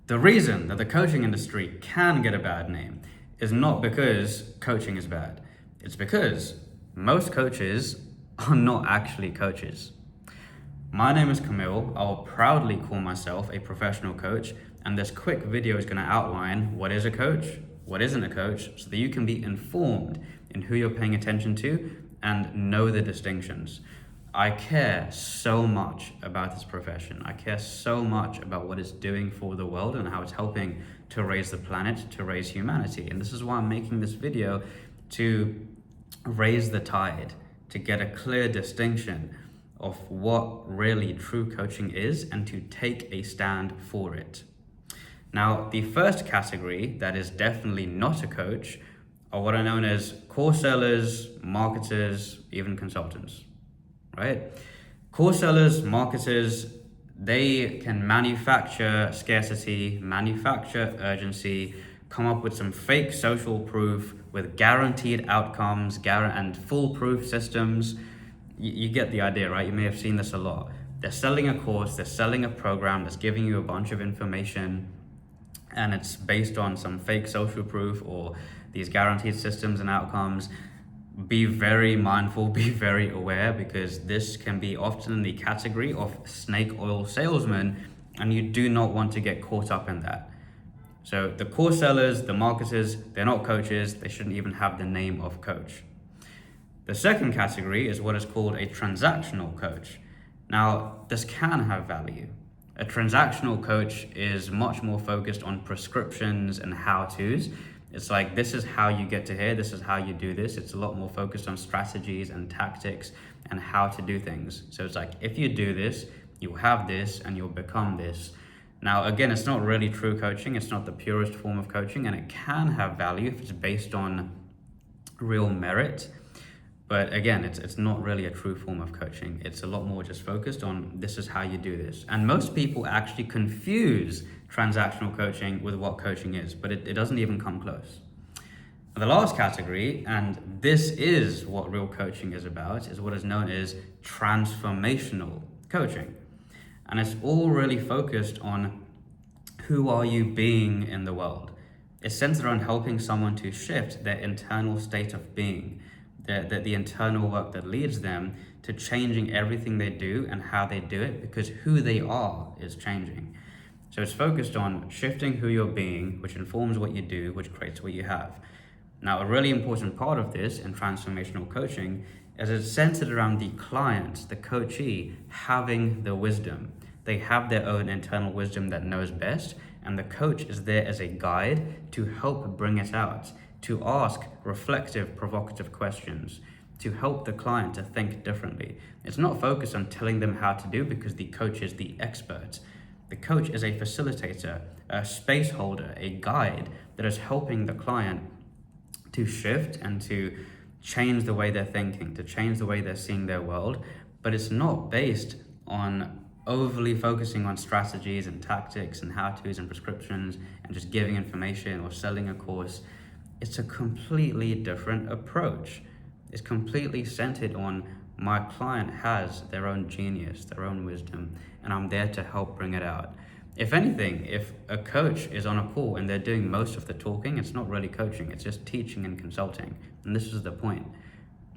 The reason that the coaching industry can get a bad name is not because coaching is bad. It's because most coaches are not actually coaches. My name is Kamil. I'll proudly call myself a professional coach, and this quick video is going to outline what is a coach, what isn't a coach, so that you can be informed in who you're paying attention to and know the distinctions. I care so much about this profession. I care so much about what it's doing for the world and how it's helping to raise the planet, to raise humanity. And this is why I'm making this video, to raise the tide, to get a clear distinction of what really true coaching is and to take a stand for it. Now, the first category that is definitely not a coach are what are known as course sellers, marketers, even consultants. Right? Course sellers, marketers, they can manufacture scarcity, manufacture urgency, come up with some fake social proof with guaranteed outcomes, and foolproof systems. You get the idea, right? You may have seen this a lot. They're selling a course, they're selling a program that's giving you a bunch of information, and it's based on some fake social proof or these guaranteed systems and outcomes. Be very mindful, be very aware, because this can be often in the category of snake oil salesmen, and you do not want to get caught up in that. So the course sellers, the marketers, they're not coaches. They shouldn't even have the name of coach. The second category is what is called a transactional coach. Now, this can have value. A transactional coach is much more focused on prescriptions and how-tos. It's like, this is how you get to here, this is how you do this. It's a lot more focused on strategies and tactics and how to do things. So it's like, if you do this, you'll have this and you'll become this. Now, again, it's not really true coaching. It's not the purest form of coaching, and it can have value if it's based on real merit. But again, it's not really a true form of coaching. It's a lot more just focused on this is how you do this. And most people actually confuse transactional coaching with what coaching is, but it doesn't even come close. The last category, and this is what real coaching is about, is what is known as transformational coaching. And it's all really focused on who are you being in the world. It's centered on helping someone to shift their internal state of being, the internal work that leads them to changing everything they do and how they do it, because who they are is changing. So it's focused on shifting who you're being, which informs what you do, which creates what you have. Now, a really important part of this in transformational coaching is it's centered around the client, the coachee, having the wisdom. They have their own internal wisdom that knows best, and the coach is there as a guide to help bring it out, to ask reflective, provocative questions, to help the client to think differently. It's not focused on telling them how to do, because the coach is the expert. The coach is a facilitator, a space holder, a guide that is helping the client to shift and to change the way they're thinking, to change the way they're seeing their world. But it's not based on overly focusing on strategies and tactics and how-tos and prescriptions and just giving information or selling a course. It's a completely different approach. It's completely centered on my client has their own genius, their own wisdom, and I'm there to help bring it out. If anything, if a coach is on a call and they're doing most of the talking, it's not really coaching, it's just teaching and consulting. And this is the point.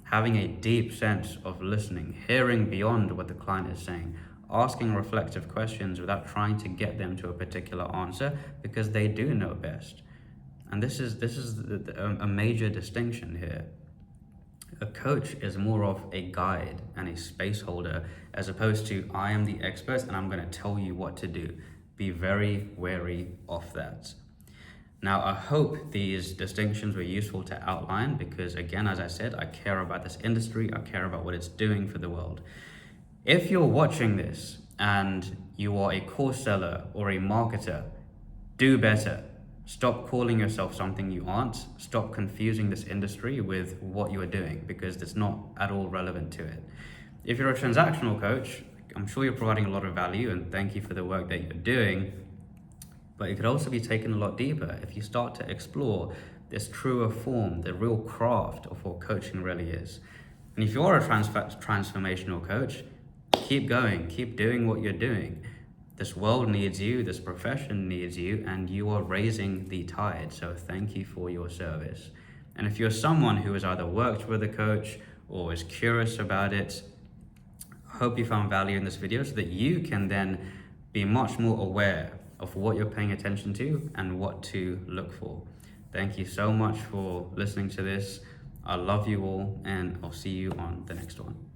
Having a deep sense of listening, hearing beyond what the client is saying, asking reflective questions without trying to get them to a particular answer, because they do know best. And this is a major distinction here. A coach is more of a guide and a space holder, as opposed to I am the expert and I'm going to tell you what to do. Be very wary of that. Now, I hope these distinctions were useful to outline, because again, as I said, I care about this industry. I care about what it's doing for the world. If you're watching this and you are a course seller or a marketer, do better. Stop calling yourself something you aren't. Stop confusing this industry with what you are doing, because it's not at all relevant to it. If you're a transactional coach, I'm sure you're providing a lot of value, and thank you for the work that you're doing. But it could also be taken a lot deeper if you start to explore this truer form, the real craft of what coaching really is. And if you're a transformational coach, keep going, keep doing what you're doing. This world needs you, this profession needs you, and you are raising the tide. So thank you for your service. And if you're someone who has either worked with a coach or is curious about it, I hope you found value in this video so that you can then be much more aware of what you're paying attention to and what to look for. Thank you so much for listening to this. I love you all, and I'll see you on the next one.